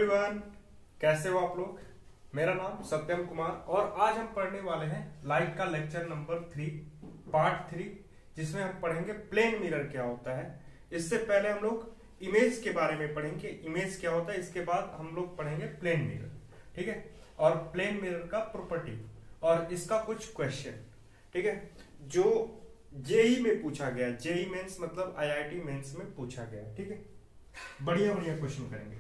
Everyone, कैसे हो आप लोग। मेरा नाम सत्यम कुमार और आज हम पढ़ने वाले हैं लाइट का लेक्चर नंबर 3 पार्ट 3, जिसमें हम पढ़ेंगे प्लेन मिरर क्या होता है। इससे पहले हम लोग इमेज के बारे में पढ़ेंगे, इमेज क्या होता है। इसके बाद हम लोग पढ़ेंगे प्लेन मिरर, ठीक है, और प्लेन मिरर का प्रॉपर्टी और इसका कुछ क्वेश्चन, ठीक है, जो जेई में पूछा गया। जेई मेंस मतलब आईआईटी मेंस में पूछा गया, ठीक है। बढ़िया बढ़िया क्वेश्चन करेंगे,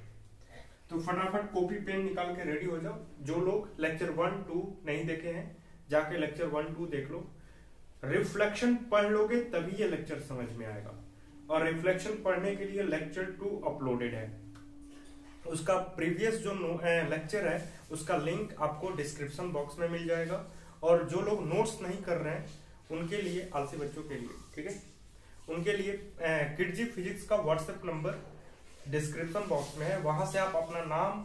तो फटाफट कॉपी पेन निकाल के रेडी हो जाओ। जो लोग लेक्चर 1-2 नहीं देखे हैं, जाके लेक्चर 1-2 देख लो। रिफ्लेक्शन पढ़ लोगे तभी ये लेक्चर समझ में आएगा, और रिफ्लेक्शन पढ़ने के लिए लेक्चर 2 अपलोडेड है। उसका प्रीवियस जो लेक्चर है उसका लिंक आपको डिस्क्रिप्शन बॉक्स में मिल जाएगा। और जो लोग नोट्स नहीं कर रहे हैं उनके लिए, आलसी बच्चों के लिए, ठीक है, उनके लिए किडजी फिजिक्स का व्हाट्सएप नंबर डिस्क्रिप्शन बॉक्स में है। वहां से आप अपना नाम,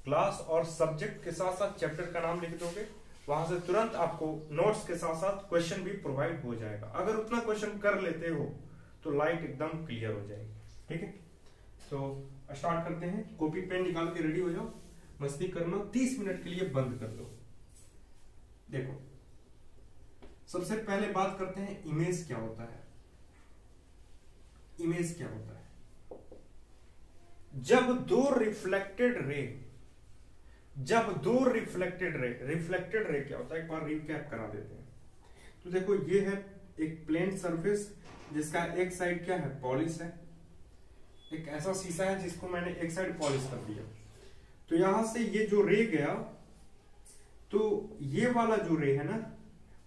क्लास और सब्जेक्ट के साथ साथ चैप्टर का नाम लिख दोगे। वहां से तुरंत आपको नोट्स के साथ साथ क्वेश्चन भी प्रोवाइड हो जाएगा। अगर उतना क्वेश्चन कर लेते हो तो लाइट एकदम क्लियर हो जाएगी, ठीक है। तो स्टार्ट करते हैं। कॉपी पेन निकाल के रेडी हो जाओ, मस्ती करना 30 मिनट के लिए बंद कर दो। देखो, सबसे पहले बात करते हैं इमेज क्या होता है। इमेज क्या होता है? जब दो रिफ्लेक्टेड रे रिफ्लेक्टेड रे क्या होता है, एक बार रिकैप करा देते हैं। तो देखो, ये है एक प्लेन सरफेस जिसका एक साइड क्या है, पॉलिश है। एक ऐसा शीशा है जिसको मैंने एक साइड पॉलिश कर दिया। तो यहां से ये जो रे गया, तो ये वाला जो रे है ना,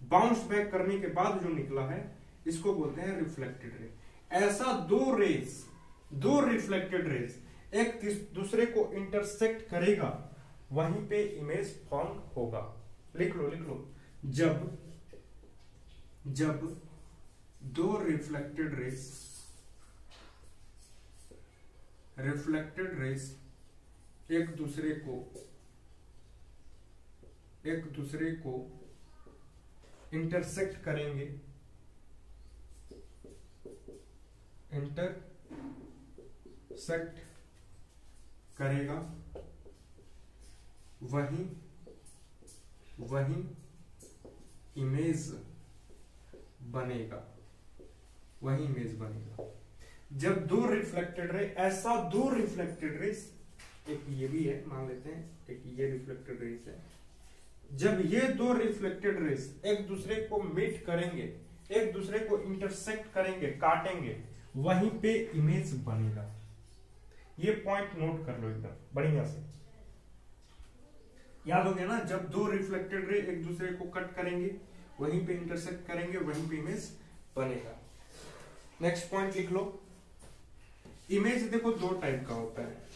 बाउंस बैक करने के बाद जो निकला है, इसको बोलते हैं रिफ्लेक्टेड रे। ऐसा दो रिफ्लेक्टेड रेज एक दूसरे को इंटरसेक्ट करेगा, वहीं पे इमेज फॉर्म होगा। लिख लो। जब दो रिफ्लेक्टेड रेज एक दूसरे को इंटरसेक्ट करेंगे, इंटरसेक्ट करेगा, वही इमेज बनेगा। जब दो रिफ्लेक्टेड रे, ऐसा दो रिफ्लेक्टेड रेस, एक ये भी है मान लेते हैं, एक ये रिफ्लेक्टेड रेस है। जब ये दो रिफ्लेक्टेड रेस एक दूसरे को मीट करेंगे, एक दूसरे को इंटरसेक्ट करेंगे, काटेंगे, वहीं पे इमेज बनेगा। ये पॉइंट नोट कर लो एकदम बढ़िया से, याद हो गया ना। जब दो रिफ्लेक्टेड रे एक दूसरे को कट करेंगे, वहीं पे इंटरसेक्ट करेंगे, वहीं पे इमेज बनेगा। नेक्स्ट पॉइंट लिख लो। इमेज देखो दो टाइप का होता है।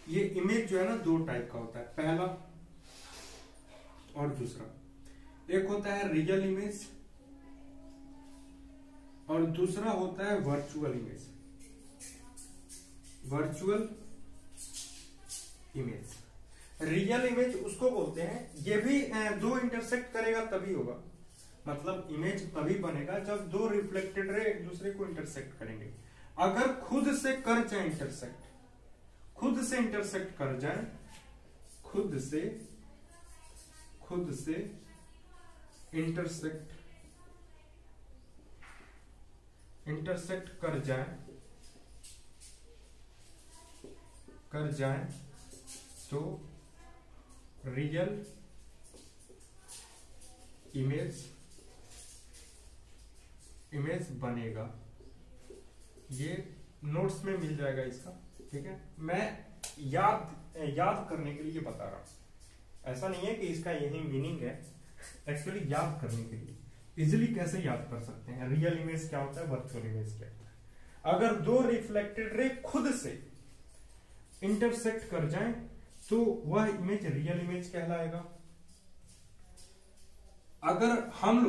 ये इमेज जो है ना, दो टाइप का होता है, पहला और दूसरा। एक होता है रियल इमेज और दूसरा होता है वर्चुअल इमेज। रियल इमेज उसको बोलते हैं, ये भी दो इंटरसेक्ट करेगा तभी होगा, मतलब इमेज तभी बनेगा जब दो रिफ्लेक्टेड रे एक दूसरे को इंटरसेक्ट करेंगे। अगर खुद से कर जाए इंटरसेक्ट, खुद से इंटरसेक्ट कर जाए, खुद से इंटरसेक्ट कर जाए तो रियल इमेज बनेगा। ये नोट्स में मिल जाएगा इसका, ठीक है। मैं याद करने के लिए बता रहा हूं, ऐसा नहीं है कि इसका यही मीनिंग है। एक्चुअली याद करने के लिए इजिली कैसे याद कर सकते हैं, रियल इमेज क्या होता है, वर्चुअल इमेज क्या होता है। अगर दो रिफ्लेक्टेड रे खुद से इंटरसेक्ट कर जाएं तो वह इमेज रियल इमेज कहलाएगा। अगर हम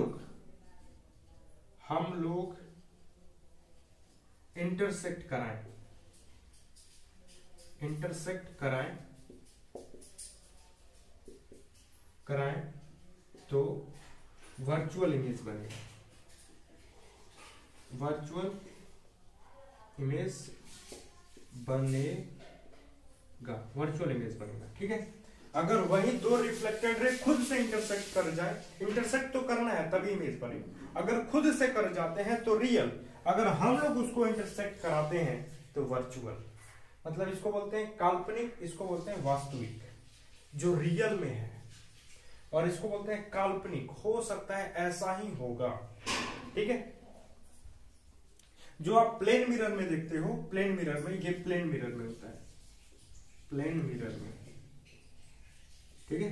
लोग इंटरसेक्ट कराएं तो वर्चुअल इमेज बनेगा। वर्चुअल इमेज वर्चुअल इमेज बनेगा। ठीक है, अगर वही दो रिफ्लेक्टेड रे खुद से इंटरसेक्ट कर जाए, इंटरसेक्ट तो करना है तभी इमेज बनेगी, अगर खुद से कर जाते हैं तो रियल, अगर हम लोग उसको इंटरसेक्ट कराते हैं तो वर्चुअल। मतलब इसको बोलते हैं काल्पनिक, इसको बोलते हैं वास्तविक, जो रियल में है, और इसको बोलते हैं काल्पनिक, हो सकता है ऐसा ही होगा। ठीक है, जो आप प्लेन मिरर में देखते हो, प्लेन मिरर में, ये प्लेन मिरर में होता है, प्लेन मिरर में, ठीक है,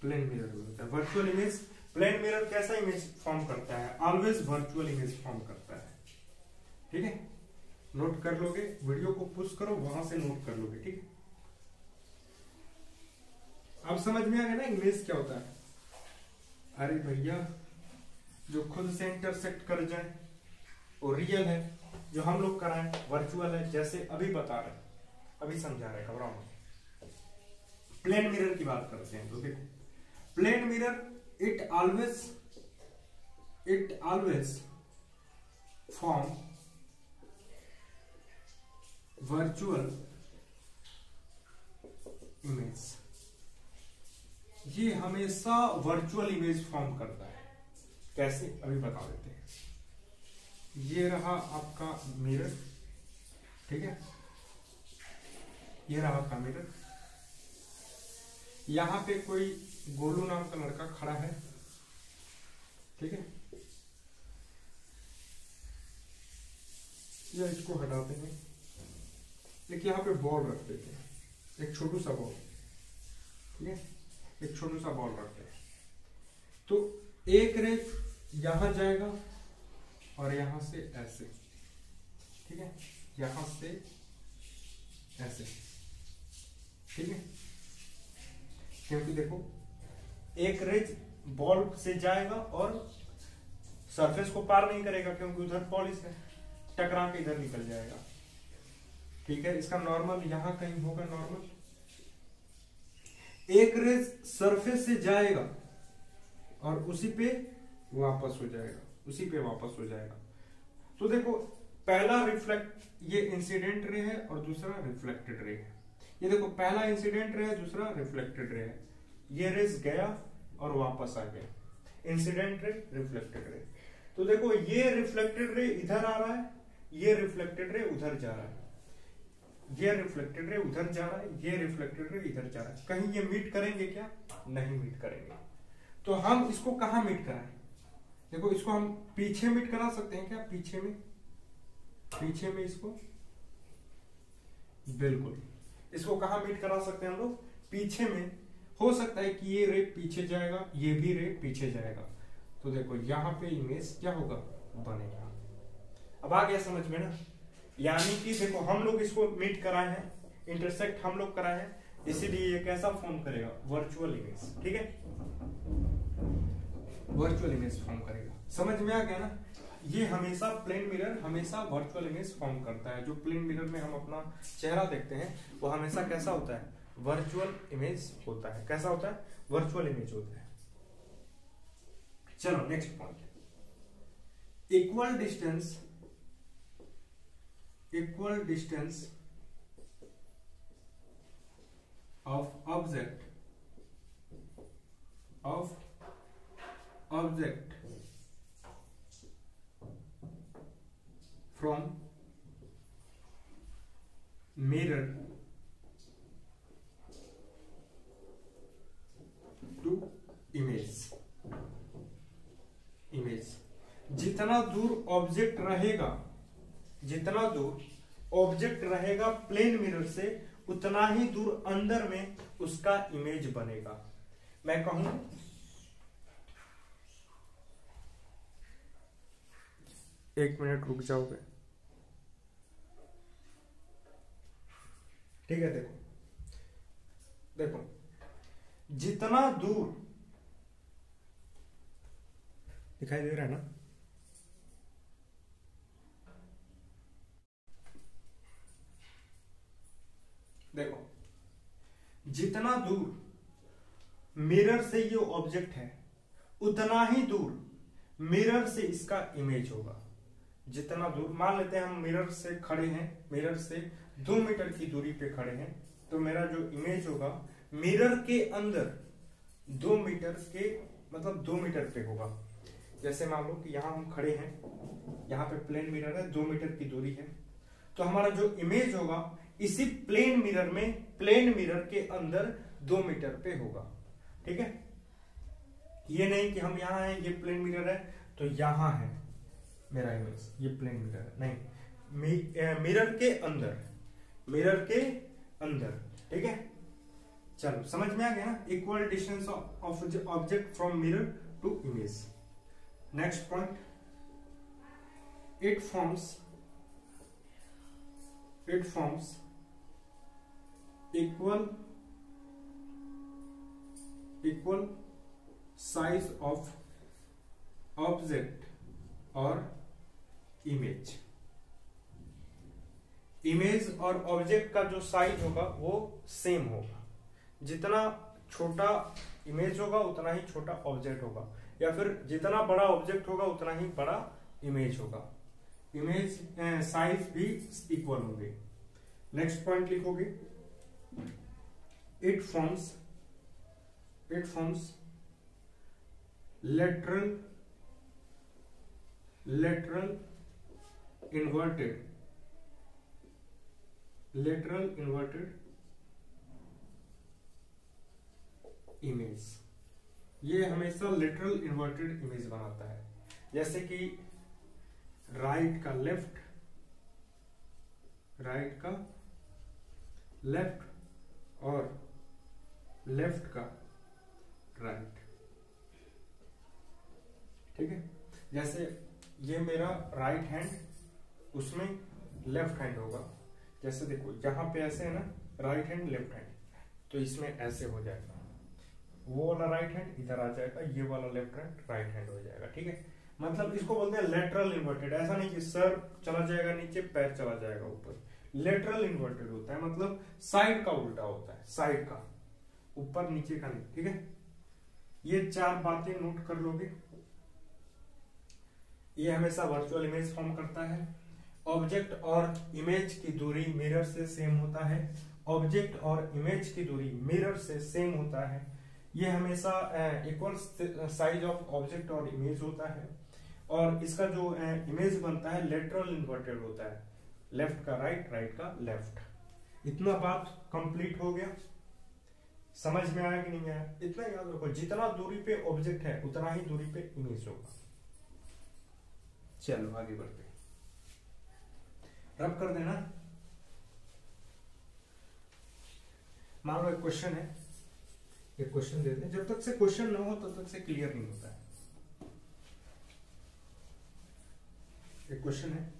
प्लेन मिरर में होता है। वर्चुअल इमेज, प्लेन मिरर कैसा इमेज फॉर्म करता है? ऑलवेज वर्चुअल इमेज फॉर्म करता है। ठीक है, नोट कर लोगे, वीडियो को पुश करो, वहां से नोट कर लोगे। ठीक है, अब समझ में आ गया ना इमेज क्या होता है? अरे भैया, जो खुद से इंटरसेक्ट कर जाए वो रियल है, जो हम लोग कराएं वर्चुअल है, जैसे अभी बता रहे, अभी समझा रहे, घबराओ मत। प्लेन मिरर की बात करते हैं तो देखो, plane mirror it always form virtual image, ये हमेशा वर्चुअल इमेज फॉर्म करता है। कैसे, अभी बता देते हैं। ये रहा आपका मिरर, ठीक है, ये रहा आपका मिरर, यहां पे कोई गोलू नाम का लड़का खड़ा है, ठीक है, या इसको हटाते हैं, एक यहां पे बॉल रख देते हैं, एक छोटू सा बॉल, ठीक है, एक छोटू सा बॉल रखते हैं, तो एक रे यहां जाएगा और यहां से ऐसे, ठीक है, यहां से ऐसे, ठीक है, क्योंकि देखो एक रेज बॉल से जाएगा और सरफेस को पार नहीं करेगा, क्योंकि उधर पॉलिश है, टकरा के इधर निकल जाएगा। ठीक है, इसका नॉर्मल यहां कहीं होगा, नॉर्मल। एक रेज सरफेस से जाएगा और उसी पे वापस हो जाएगा, उसी पे वापस हो जाएगा। तो देखो, पहला रिफ्लेक्ट, ये इंसिडेंट रे है और दूसरा रिफ्लेक्टेड रे है। ये देखो, पहला इंसिडेंट रे है, दूसरा रिफ्लेक्टेड रे है। ये रेस गया और वापस आ गया, इंसिडेंट रे, रिफ्लेक्टेड रे। तो देखो, ये रिफ्लेक्टेड रे इधर आ रहा है, ये रिफ्लेक्टेड रे उधर जा रहा है, ये रिफ्लेक्टेड रे उधर जा रहा है, ये रिफ्लेक्टेड रे इधर जा रहा है। कहीं ये मीट करेंगे क्या? नहीं मीट करेंगे। तो हम इसको कहां मीट कराएं? देखो, इसको हम पीछे मीट करा सकते हैं क्या? पीछे में, पीछे में इसको, बिल्कुल। इसको कहां मीट करा सकते हैं हम लोग? पीछे में। हो सकता है कि ये रे पीछे जाएगा, ये भी रे पीछे जाएगा, तो देखो यहां पे इमेज क्या होगा? बनेगा। अब आ गया समझ में ना? यानी कि देखो, हम लोग इसको मीट कराए हैं, इंटरसेक्ट हम लोग कराए हैं, इसीलिए ये कैसा फॉर्म करेगा? Virtual image. ठीक है, वर्चुअल इमेज फॉर्म करेगा। समझ में आ गया ना? ये हमेशा प्लेन मिरर हमेशा वर्चुअल इमेज फॉर्म करता है। जो प्लेन मिरर में हम अपना चेहरा देखते हैं वो हमेशा कैसा होता है? वर्चुअल इमेज होता है। कैसा होता है? वर्चुअल इमेज होता है। चलो next point, equal distance of object from mirror to image। जितना दूर ऑब्जेक्ट रहेगा प्लेन मिरर से, उतना ही दूर अंदर में उसका इमेज बनेगा। मैं कहूं, एक मिनट रुक जाओगे? ठीक है, देखो, जितना दूर दिखाई दे रहा है ना? देखो, जितना दूर मिरर से ये ऑब्जेक्ट है, उतना ही दूर मिरर से इसका इमेज होगा। जितना दूर, मान लेते हैं हम मिरर से खड़े हैं, मिरर से 2 मीटर की दूरी पे खड़े हैं तो मेरा जो इमेज होगा मिरर के अंदर 2 मीटर के मतलब 2 मीटर पे होगा। जैसे मान लो कि यहाँ हम खड़े हैं, यहाँ पे प्लेन मिरर है, 2 मीटर की दूरी है, तो हमारा जो इमेज होगा इसी प्लेन मिरर में, प्लेन मिरर के अंदर 2 मीटर पे होगा। ठीक है, ये नहीं कि हम यहाँ हैं, ये प्लेन मिरर है तो यहाँ है मेरा इमेज, ये प्लेन मिरर है, नहीं, मिरर के अंदर, मिरर के अंदर। ठीक है, चलो समझ में आ गया ना, equal distance of object from mirror to image. Next point, it forms equal size of object और इमेज। इमेज और ऑब्जेक्ट का जो साइज होगा वो सेम होगा, जितना छोटा इमेज होगा उतना ही छोटा ऑब्जेक्ट होगा, या फिर जितना बड़ा ऑब्जेक्ट होगा उतना ही बड़ा इमेज होगा। इमेज साइज भी इक्वल होंगे। नेक्स्ट पॉइंट लिखोगे, it forms lateral inverted image. ये हमेशा लेटरल इन्वर्टेड इमेज बनाता है। जैसे कि राइट का लेफ्ट और लेफ्ट का राइट। ठीक है, जैसे ये मेरा राइट हैंड, उसमें लेफ्ट हैंड होगा। जैसे देखो यहाँ पे ऐसे है ना, राइट हैंड लेफ्ट हैंड, तो इसमें ऐसे हो जाएगा, वो वाला राइट हैंड इधर आ जाएगा, ये वाला लेफ्ट हैंड राइट हैंड हो जाएगा। ठीक है, मतलब इसको बोलते हैं लेटरल इन्वर्टेड। ऐसा नहीं कि सर चला जाएगा नीचे, पैर चला जाएगा ऊपर। लेटरल इन्वर्टेड होता है मतलब साइड का उल्टा होता है, साइड का, ऊपर नीचे का नहीं। ठीक है, ये 4 बातें नोट कर लोगे। ये हमेशा वर्चुअल इमेज फॉर्म करता है। ऑब्जेक्ट और इमेज की दूरी मिरर से सेम होता है। ऑब्जेक्ट और इमेज की दूरी मिरर से सेम होता है। ये हमेशा इक्वल साइज ऑफ ऑब्जेक्ट और इमेज होता है। और इसका जो इमेज बनता है लेटरल इन्वर्टेड होता है, लेफ्ट का राइट, राइट का लेफ्ट। इतना बात कंप्लीट हो गया, समझ में आया कि नहीं आया? इतना याद रखो, जितना दूरी पे ऑब्जेक्ट है उतना ही दूरी पे इमेज होगा। चलो आगे बढ़ते, रब कर देना। मान लो एक क्वेश्चन है, एक क्वेश्चन दे दें। जब तक से क्वेश्चन ना हो तब तक से क्लियर नहीं होता है। एक क्वेश्चन है,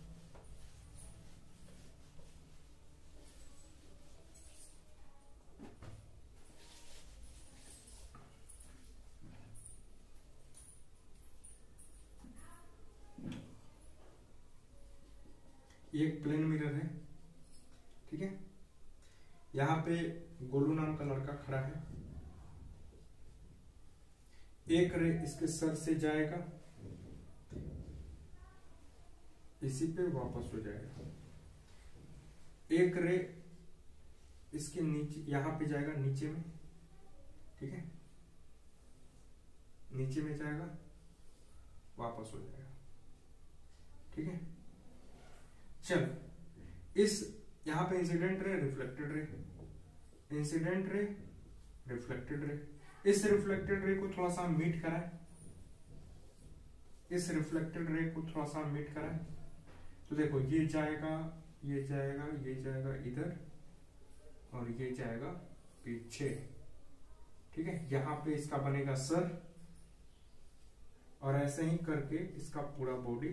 एक प्लेन मिरर है। ठीक है, यहां पे गोलू नाम का लड़का खड़ा है। एक रे इसके सर से जाएगा, इसी पे वापस हो जाएगा। एक रे इसके नीचे, यहां पे जाएगा नीचे में। ठीक है, नीचे में जाएगा, वापस हो जाएगा। ठीक है, चलो इस यहां पे incident ray, reflected ray, incident ray, reflected ray. इस रिफ्लेक्टेड रे को थोड़ा सा मीट कराए, इस रिफ्लेक्टेड रे को थोड़ा सा मीट कराए, तो देखो ये जाएगा, ये जाएगा, ये जाएगा इधर, और ये जाएगा पीछे। ठीक है, यहां पे इसका बनेगा सर, और ऐसे ही करके इसका पूरा बॉडी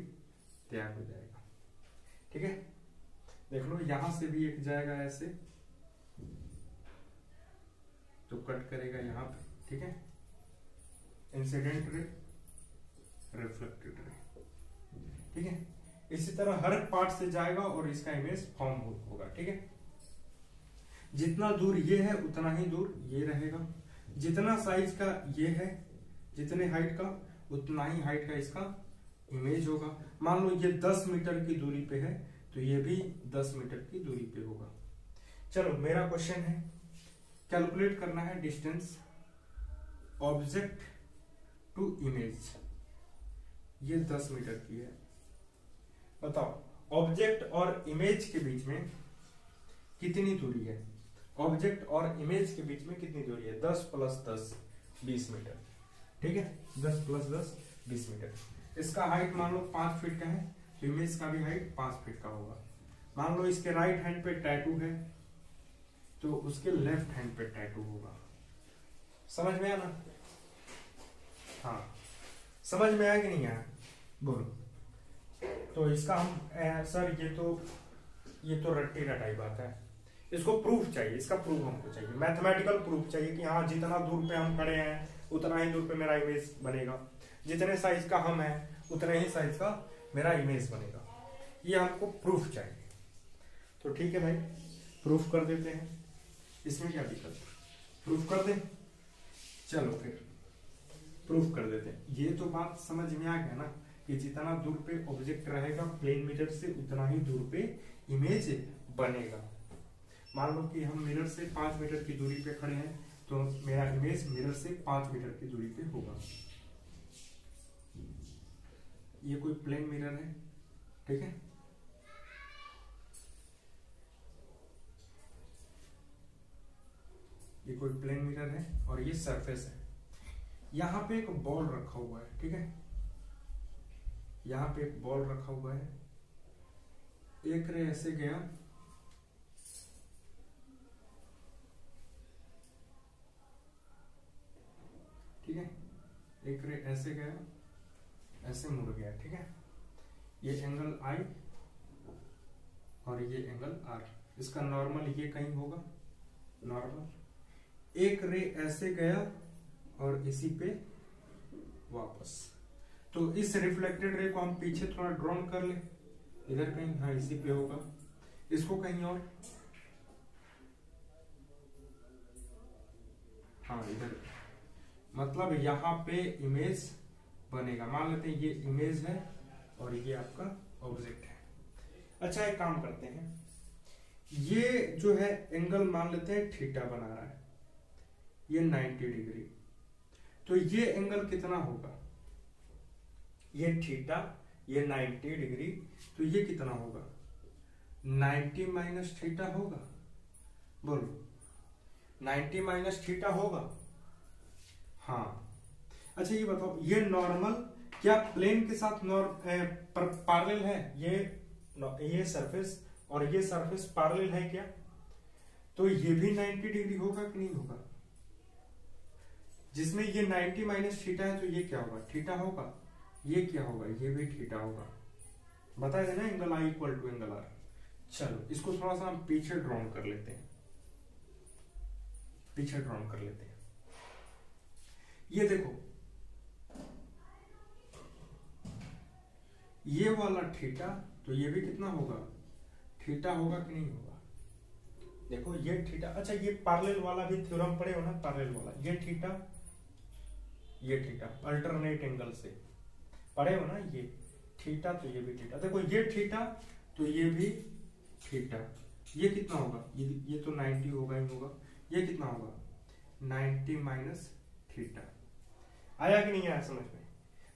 तैयार हो जाएगा। ठीक है, देख लो यहां से भी एक जाएगा ऐसे, तो कट करेगा यहां पे। ठीक है, इंसिडेंट रे, रिफ्लेक्टेड रे। ठीक है, इसी तरह हर पार्ट से जाएगा और इसका इमेज फॉर्म होगा। ठीक है, जितना दूर ये है उतना ही दूर ये रहेगा, जितना साइज का ये है, जितने हाइट का उतना ही हाइट का इसका इमेज होगा। मान लो ये 10 मीटर की दूरी पे है, तो ये भी 10 मीटर की दूरी पे होगा। चलो मेरा क्वेश्चन है, कैलकुलेट करना है डिस्टेंस ऑब्जेक्ट टू इमेज। ये 10 मीटर की है। बताओ ऑब्जेक्ट और इमेज के बीच में कितनी दूरी है? ऑब्जेक्ट और इमेज के बीच में कितनी दूरी है? 10 + 10 20 मीटर। ठीक है, 10 + 10 20 मीटर। इसका हाइट मान लो 5 फीट का है, तो इमेज का भी हाइट 5 फीट का होगा। मान लो इसके राइट हैंड पे टैटू है, तो उसके लेफ्ट हैंड पे टैटू होगा। समझ में आया ना? हाँ, समझ में आया कि नहीं आया? बोलो। तो इसका हम सर ये तो रट्टी रटाई बात है, इसको प्रूफ चाहिए, इसका प्रूफ हमको चाहिए, मैथमेटिकल प्रूफ चाहिए कि हाँ जितना दूर पे हम खड़े हैं उतना ही दूर पे मेरा इमेज बनेगा, जितने साइज का हम है उतने ही साइज का मेरा इमेज बनेगा। ये हमको प्रूफ चाहिए। तो ठीक है भाई, प्रूफ कर देते हैं, इसमें क्या दिक्कत, प्रूफ कर दें। चलो फिर प्रूफ कर देते हैं। ये तो बात समझ में आ गया ना कि जितना दूर पे ऑब्जेक्ट रहेगा प्लेन मिरर से उतना ही दूर पे इमेज बनेगा। मान लो कि हम मिरर से 5 मीटर की दूरी पे खड़े हैं, तो मेरा इमेज मिरर से 5 मीटर की दूरी पे होगा। ये कोई प्लेन मिरर है, ठीक है। ये कोई प्लेन मिरर है और ये सरफेस है। यहाँ पे एक बॉल रखा हुआ है, ठीक है। यहाँ पे एक बॉल रखा हुआ है, एक रे ऐसे गया, ठीक है, एक रे ऐसे गया, ऐसे मुड़ गया, ठीक है। ये एंगल आई और ये एंगल आर, इसका नॉर्मल ये कहीं होगा, नॉर्मल। एक रे ऐसे गया और इसी पे वापस, तो इस रिफ्लेक्टेड रे को हम पीछे थोड़ा ड्रॉन कर ले, इधर कहीं, हाँ इसी पे होगा, इसको कहीं और, हाँ इधर, मतलब यहाँ पे इमेज बनेगा। मान लेते हैं ये इमेज है और ये आपका ऑब्जेक्ट है। अच्छा एक काम करते हैं, ये जो है एंगल मान लेते हैं थीटा बना रहा है, ये 90 डिग्री, तो ये एंगल कितना होगा? ये थीटा, ये 90 डिग्री, तो ये कितना होगा? 90 माइनस थीटा होगा। बोलो, 90 माइनस थीटा होगा। हाँ, अच्छा ये बताओ, ये नॉर्मल क्या प्लेन के साथ पैरेलल है? ये सरफेस और ये सरफेस पैरेलल है क्या? तो ये भी 90 डिग्री होगा कि नहीं होगा? जिसमें ये 90 माइनस थीटा है, तो ये क्या होगा? थीटा होगा। ये क्या होगा? ये भी थीटा होगा। बताया ना, angle I equal to angle R. चलो इसको थोड़ा सा हम पीछे ड्रॉन कर लेते हैं, पीछे ड्रॉन कर लेते हैं। ये देखो, ये वाला थीटा, तो ये भी कितना होगा? थीटा होगा कि नहीं होगा? देखो ये थीटा, अच्छा ये पैरेलल वाला भी थ्योरम पढ़े हो ना, पैरेलल वाला, ये थीटा, ये थीटा, अल्टरनेट एंगल से पढ़े हो ना, ये थीटा तो ये भी थीटा। देखो ये थीटा तो ये भी थीटा, ये कितना होगा? ये तो 90 होगा ही होगा, ये कितना होगा? 90 माइनस थीटा। आया कि नहीं आया समझ में?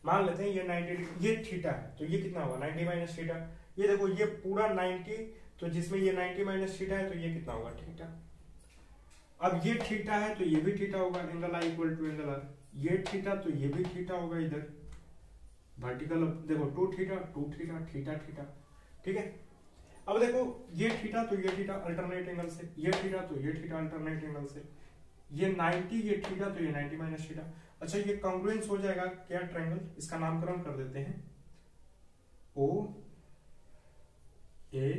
मान लेते हैं ये 90 डिग्री, ये थीटा है, तो ये कितना होगा? 90 माइनस थीटा। ये देखो ये पूरा 90, तो जिसमें ये 90 माइनस थीटा है, तो ये कितना होगा? थीटा। अब ये थीटा है तो ये भी थीटा होगा, angle I equal to angle R. ये थीटा तो ये भी थीटा होगा, इधर वर्टिकल देखो 2 थीटा 2 थीटा, थीटा थीटा, ठीक है। अब देखो ये थीटा तो ये थीटा अल्टरनेट एंगल से, ये थीटा तो ये थीटा अल्टरनेट एंगल से, ये 90, ये थीटा तो ये 90 माइनस थीटा। अच्छा ये कॉन्ग्रुएंस हो जाएगा क्या ट्रायंगल? इसका नामकरण कर देते हैं ओ ए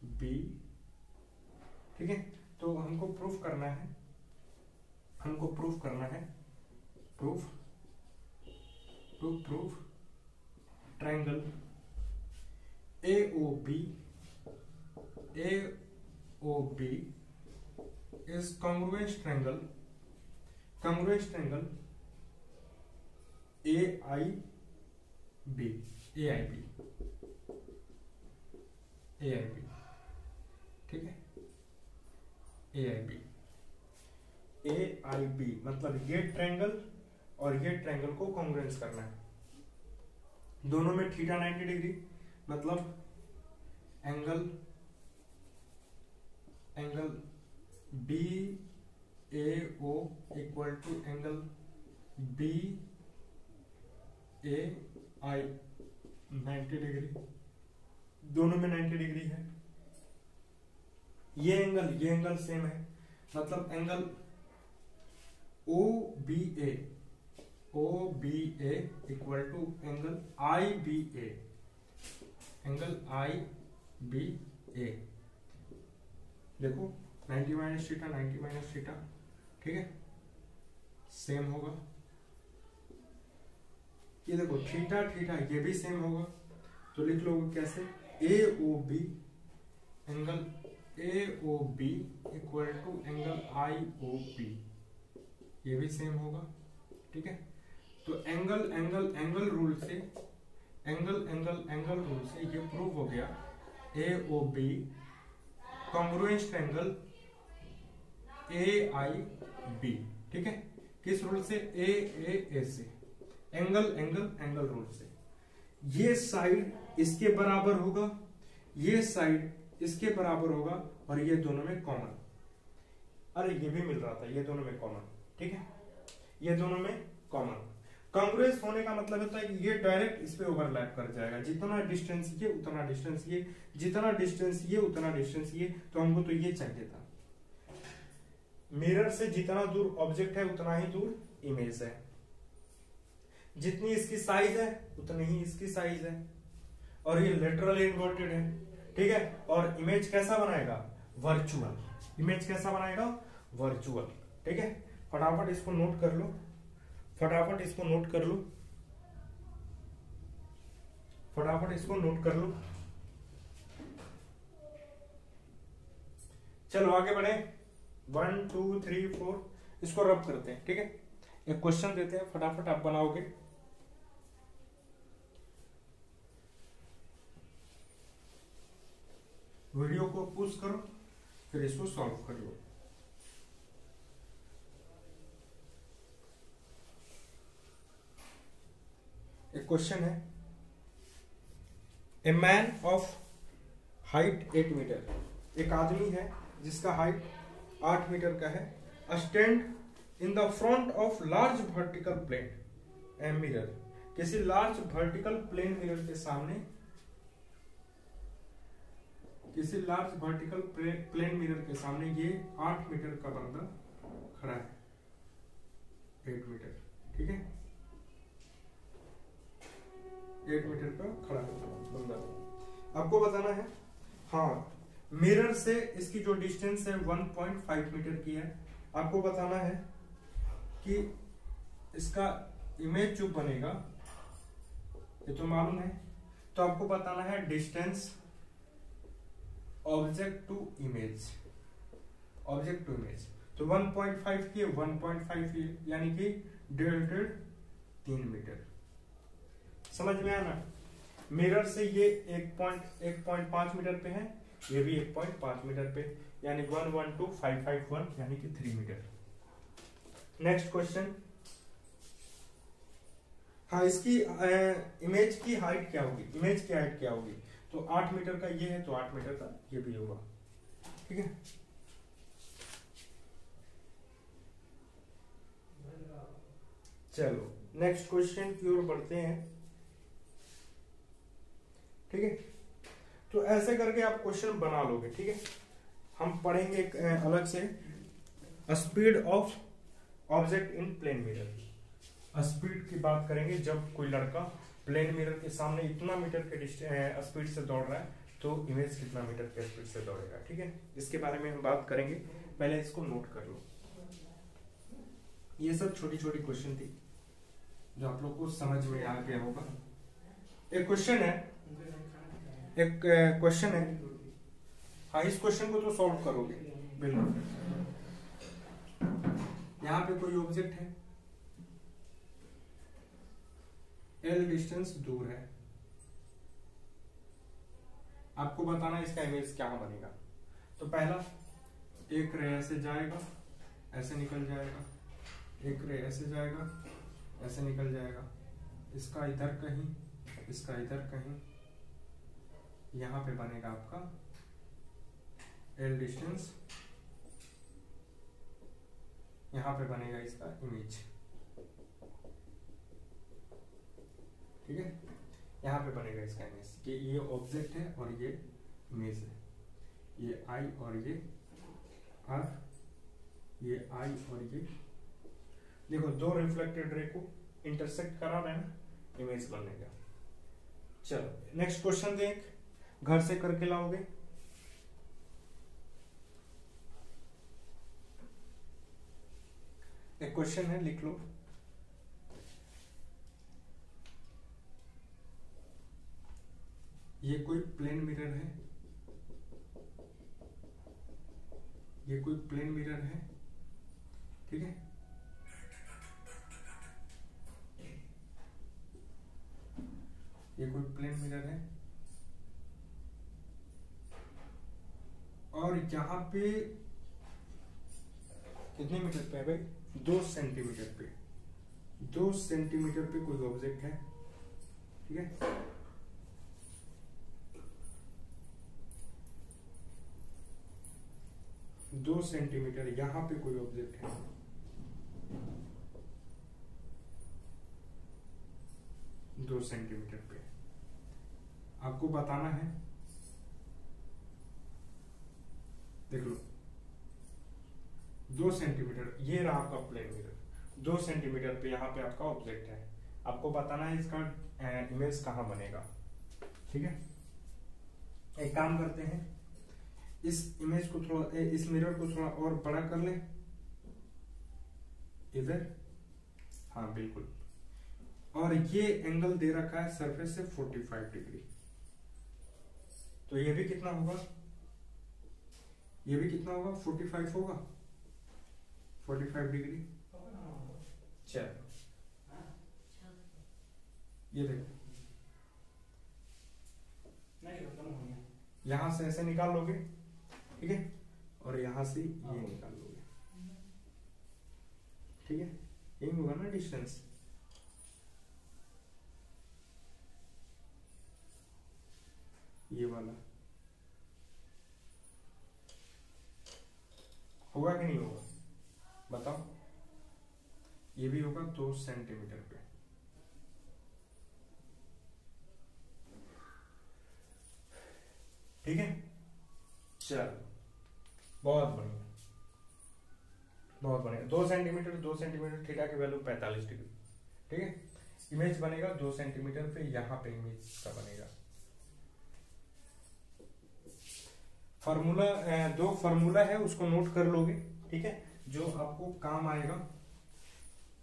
बी, ठीक है। तो हमको प्रूफ करना है, हमको प्रूफ करना है, proof to proof triangle AOB is congruent triangle AIB A I B, ठीक है, ए I B, A I B मतलब ये ट्रायंगल और ये ट्रायंगल को कॉन्ग्रुएंस करना है। दोनों में थीटा 90 डिग्री, मतलब angle B A O equal to angle B A I 90 degree, दोनों में 90 डिग्री है। ये एंगल सेम है, मतलब angle O B A equal to angle I B A, angle I B A. देखो 90 माइनस थीटा 90 माइनस थीटा, ठीक है, same होगा। ये देखो थीटा थीटा ये भी सेम होगा, तो लिख लो कैसे, A O B, angle A O B equal to angle I O B, ये भी सेम होगा, ठीक है। तो एंगल रूल से एंगल रूल से ये प्रूव हो गया A O B congruence triangle A I B, ठीक है। किस रूल से, ए से, एंगल रूल से। ये साइड इसके बराबर होगा, ये साइड इसके बराबर होगा, और ये दोनों में कॉमन, अरे ये भी मिल रहा था, ये दोनों में कॉमन, ठीक है, ये दोनों में कॉमन। कॉन्ग्रुएंस होने का मतलब होता है कि ये डायरेक्ट इस पे ओवरलैप कर जाएगा, जितना डिस्टेंस ये उतना डिस्टेंस ये, जितना डिस्टेंस ये उतना डिस्टेंस ये, तो हमको तो ये चाहिए था। मिरर से जितना दूर ऑब्जेक्ट है उतना ही दूर इमेज है, जितनी इसकी साइज है उतनी ही इसकी साइज है, और ये लेटरली इन्वर्टेड है, ठीक है। और इमेज कैसा बनाएगा, वर्चुअल, इमेज कैसा बनाएगा, वर्चुअल, ठीक है। फटाफट इसको नोट कर लो, फटाफट इसको नोट कर लो, फटाफट इसको नोट कर लो। चलो आगे बढ़े, 1 2 3 4 इसको रब करते हैं, ठीक है। एक क्वेश्चन देते हैं, फटाफट आप बनाओगे। वीडियो को पुश करो, फिर इसको सॉल्व कर लो। एक क्वेश्चन है, a man of height 8 metre, एक आदमी है जिसका हाइट 8 मीटर का है, stand in the front of large vertical plane a mirror, किसी लार्ज वर्टिकल प्लेन मिरर के सामने, किसी लार्ज वर्टिकल प्लेन मिरर के सामने ये 8 मीटर का बंदा खड़ा है, 8 मीटर, ठीक है, 8 मीटर का खड़ा बंदा। आपको बताना है, हाँ, मिरर से इसकी जो डिस्टेंस है 1.5 मीटर की है। आपको बताना है कि इसका इमेज जो बनेगा, ये तो मालूम है, तो आपको बताना है distance object to image, object to image. तो 1.5 की 1.5 यानी कि 3 मीटर, समझ में आया ना। मिरर से ये 1.5 मीटर पे है, ये भी 1.5 मीटर पे, यानी 112,551 यानी कि 3 मीटर। नेक्स्ट क्वेश्चन, हाँ, इसकी इमेज की हाइट क्या होगी, इमेज की हाइट क्या होगी, तो 8 मीटर का ये है, तो 8 मीटर का ये भी होगा, ठीक है। चलो नेक्स्ट क्वेश्चन की ओर बढ़ते हैं, ठीक है। तो ऐसे करके आप क्वेश्चन बना लोगे, ठीक है। हम पढ़ेंगे एक अलग से, speed of object in plane mirror. Speed की बात करेंगे, जब कोई लड़का प्लेन मिरर के सामने इतना मीटर के स्पीड से दौड़ रहा है, तो इमेज कितना मीटर के स्पीड से दौड़ेगा, ठीक है। इसके बारे में हम बात करेंगे, पहले इसको नोट कर लो। ये सब छोटी छोटी क्वेश्चन थी जो आप लोग को समझ में आ गया होगा। एक क्वेश्चन है, हाँ, इस क्वेश्चन को तो सॉल्व करोगे बिल्कुल। यहाँ पे कोई ऑब्जेक्ट है, L डिस्टेंस दूर है, आपको बताना है इसका इमेज क्या बनेगा। तो पहला, एक रे ऐसे जाएगा, ऐसे निकल जाएगा, एक रे ऐसे जाएगा, ऐसे निकल जाएगा, इसका इधर कहीं, इसका इधर कहीं, यहां पे बनेगा आपका एल डिस्टेंस, यहां पे बनेगा इसका इमेज। ठीक है, यहां पे बनेगा इसका इमेज कि ये ऑब्जेक्ट है और ये इमेज है, ये आई और ये आर, ये आई और ये, देखो दो रिफ्लेक्टेड रे को इंटरसेक्ट करा देना, इमेज बनेगा। चलो नेक्स्ट क्वेश्चन देख, घर से करके लाओगे। एक क्वेश्चन है, लिख लो। ये कोई प्लेन मिरर है, ये कोई प्लेन मिरर है, ठीक है। ये कोई प्लेन मिरर है और यहाँ पे कितने मीटर पे है भाई, 2 सेंटीमीटर पे, 2 सेंटीमीटर पे कोई ऑब्जेक्ट है, ठीक है। 2 सेंटीमीटर यहां पे कोई ऑब्जेक्ट है, 2 सेंटीमीटर पे आपको बताना है। देख लो 2 सेंटीमीटर, ये रहा आपका प्लेन मिरर, 2 सेंटीमीटर पे यहाँ पे आपका ऑब्जेक्ट है, आपको बताना है इसका इमेज कहाँ बनेगा, ठीक है। एक काम करते हैं, इस इमेज को थोड़ा, इस मिरर को थोड़ा और बड़ा कर ले इधर, हाँ बिल्कुल, और ये एंगल दे रखा है सरफेस से 45 डिग्री, तो ये भी कितना होगा, ये भी कितना होगा, 45 होगा, 45 डिग्री। चलो ये देखो, यहां से ऐसे निकाल लोगे, ठीक है, और यहां से ये निकाल लोगे, ठीक है, यही होगा ना डिस्टेंस। ये वाला होगा कि नहीं होगा, बताओ। ये भी होगा 2 सेंटीमीटर पे, ठीक है। चलो बहुत बढ़िया, बहुत बढ़िया, 2 सेंटीमीटर, 2 सेंटीमीटर, थीटा की वैल्यू 45 डिग्री, ठीक है। इमेज बनेगा 2 सेंटीमीटर पे, यहां पे इमेज का बनेगा। फार्मूला, 2 फार्मूला है, उसको नोट कर लोगे, ठीक है, जो आपको काम आएगा।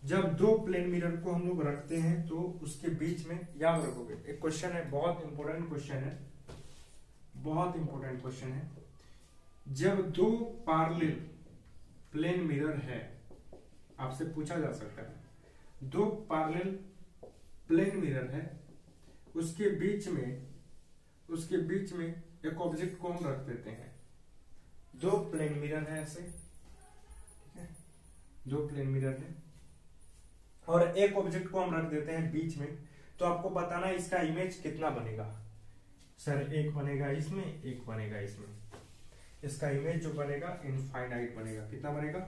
जब 2 प्लेन मिरर को हम लोग रखते हैं तो उसके बीच में, याद रखोगे, एक क्वेश्चन है, बहुत इंपॉर्टेंट क्वेश्चन है, बहुत इंपॉर्टेंट क्वेश्चन है। जब 2 पैरेलल प्लेन मिरर है, आपसे पूछा जा सकता है, 2 पैरेलल प्लेन मिरर है, उसके बीच में एक ऑब्जेक्ट को हम रख देते हैं। 2 प्लेन मिरर है ऐसे, ठीक है, 2 प्लेन मिरर है और एक ऑब्जेक्ट को हम रख देते हैं बीच में, तो आपको बताना है इसका इमेज कितना बनेगा। सर एक बनेगा इसमें, एक बनेगा इसमें, इसका इमेज जो बनेगा इनफाइनाइट बनेगा। कितना बनेगा,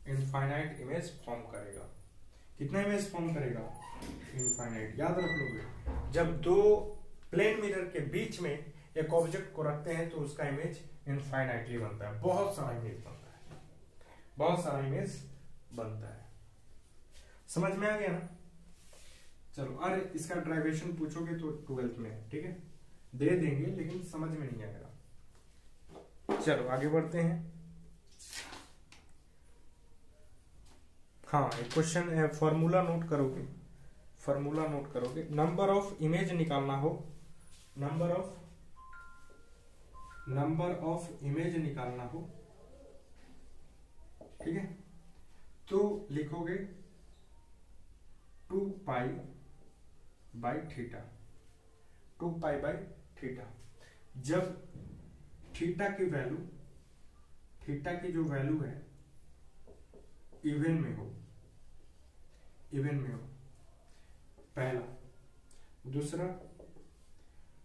इनफाइनाइट इमेज फॉर्म करेगा। कितना इमेज फॉर्म करेगा, इनफाइनाइट। याद रख लोगे, जब 2 प्लेन मिरर के बीच में एक ऑब्जेक्ट को रखते हैं तो उसका इमेज इनफाइनाइटली बनता है, बहुत सारा इमेज बनता है, बहुत सारा इमेज बनता है। समझ में आ गया ना। चलो, अरे इसका ड्राइवेशन पूछोगे तो 12th में है, ठीक है, दे देंगे, लेकिन समझ में नहीं आएगा। चलो आगे बढ़ते हैं। हाँ, एक क्वेश्चन है, फॉर्मूला नोट करोगे, फॉर्मूला नोट करोगे, नंबर ऑफ इमेज निकालना हो, नंबर ऑफ इमेज निकालना हो, ठीक है, तो लिखोगे 2 pi by theta, 2 pi by theta. जब थीटा की जो वैल्यू है इवन में हो, पहला। दूसरा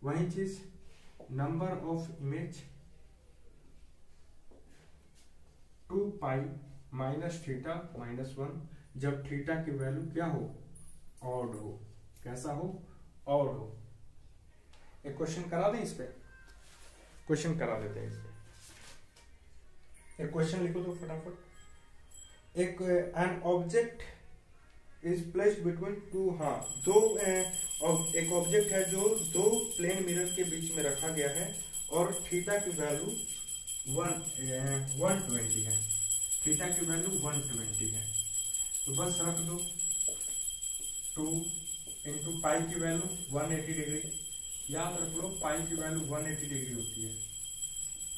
वही चीज number of image 2 pi minus theta minus 1, जब थीटा की वैल्यू क्या हो, ऑड हो। कैसा हो, ऑड हो। एक क्वेश्चन करा दें इस पे, क्वेश्चन करा देते हैं इस पे। एक क्वेश्चन लिखो तो फटाफट। एक an object is placed between two, एक ऑब्जेक्ट है जो दो प्लेन मिरर के बीच में रखा गया है और थीटा की वैल्यू 120 है। थीटा की वैल्यू 120 है, तो बस रख दो 2 इंटू पाई की वैल्यू 180 डिग्री। याद रख लो पाई की वैल्यू 180 डिग्री होती है,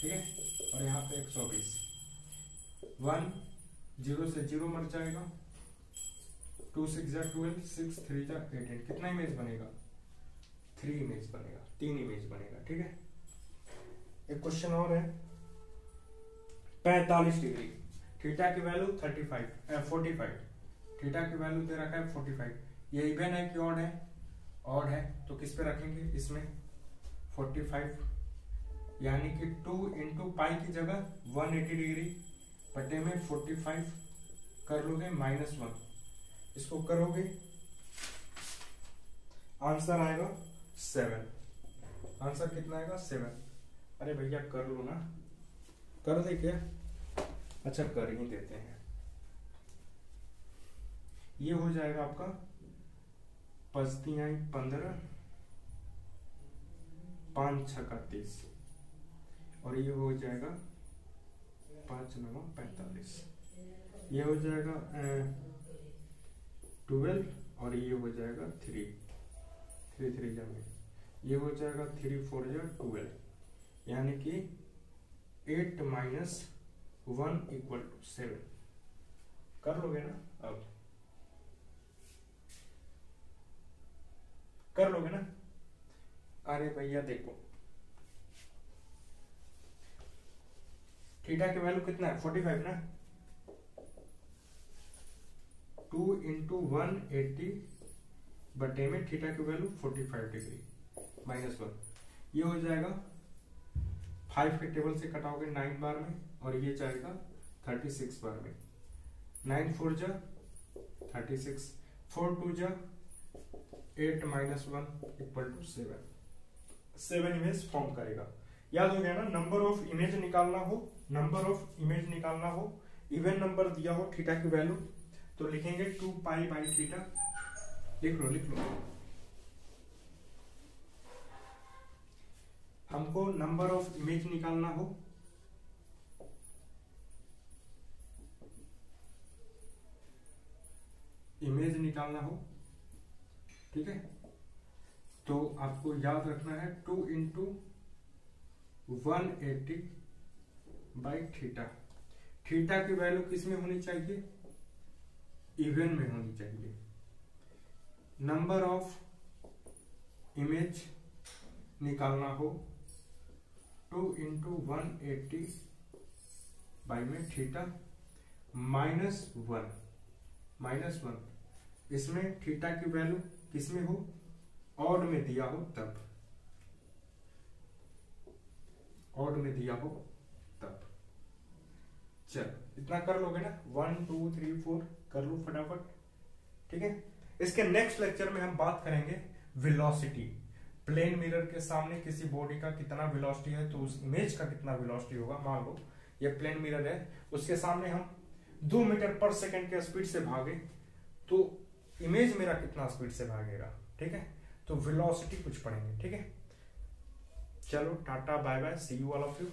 ठीक है। और यहाँ पे 120, 1 0 से 0 मर जाएगा, 2 6 जा 12, 6 3 जा 18। कितना इमेज बनेगा, 3 इमेज बनेगा, 3 इमेज बनेगा, ठीक है। एक क्वेश्चन और है 45 डिग्री, थीटा की वैल्यू 45, थीटा की वैल्यू दे रखा है 45। ये इवन है कि ऑड है, ऑड है, तो किस पे रखेंगे इसमें 45, यानी कि 2 इंटू पाई की जगह 180 डिग्री बटे में 45 कर लोगे -1, इसको करोगे आंसर आएगा 7। आंसर कितना आएगा 7। अरे भैया कर लो ना, कर दे क्या, अच्छा कर ही देते हैं। ये हो जाएगा आपका 5 आई 15, 5 6 30, और ये हो जाएगा 5 9 45, ये हो जाएगा 12, और ये हो जाएगा 3 3 जाएंगे, ये हो जाएगा 3 4 जा 12, यानी कि 8 माइनस 1 इक्वल टू 7। कर लोगे ना, अब कर लोगे ना। अरे भैया देखो थीटा की वैल्यू कितना है 45 ना, 2 इंटू 180 बटे में थीटा की वैल्यू 45 डिग्री -1, ये हो जाएगा 5 के टेबल से कटाओगे 9 बार में, और ये जाएगा 36 बार में। 9 4 जा 36, 4 2 जा 8 minus 1 equal to 7 image form करेगा। याद हो गया ना। नंबर ऑफ इमेज निकालना हो, इवन नंबर दिया हो थीटा की वैल्यू, तो लिखेंगे 2 पाई बाई थीटा। लिख लो। हमको नंबर ऑफ इमेज निकालना हो, ठीक है, तो आपको याद रखना है 2 इंटू 180 बाई थीटा। थीटा की वैल्यू किस में होनी चाहिए, इवन में होनी चाहिए। नंबर ऑफ इमेज निकालना हो 2 इंटू 180 बाई में थीटा -1, इसमें थीटा की वैल्यू किसमें हो, ऑड में दिया हो तब, चल इतना कर लोगे ना, 1 2 3 4 कर लो फटाफट, ठीक है। इसके नेक्स्ट लेक्चर में हम बात करेंगे वेलोसिटी। प्लेन मिरर के सामने किसी बॉडी का कितना वेलोसिटी है, तो उस इमेज का कितना वेलोसिटी होगा। मान लो ये प्लेन मिरर है, उसके सामने हम 2 मीटर पर सेकंड के स्पीड से भागे, तो इमेज मेरा कितना स्पीड से भागेगा, ठीक है। तो वेलोसिटी कुछ पढ़ेंगे, ठीक है। चलो tata bye bye, see you all of you.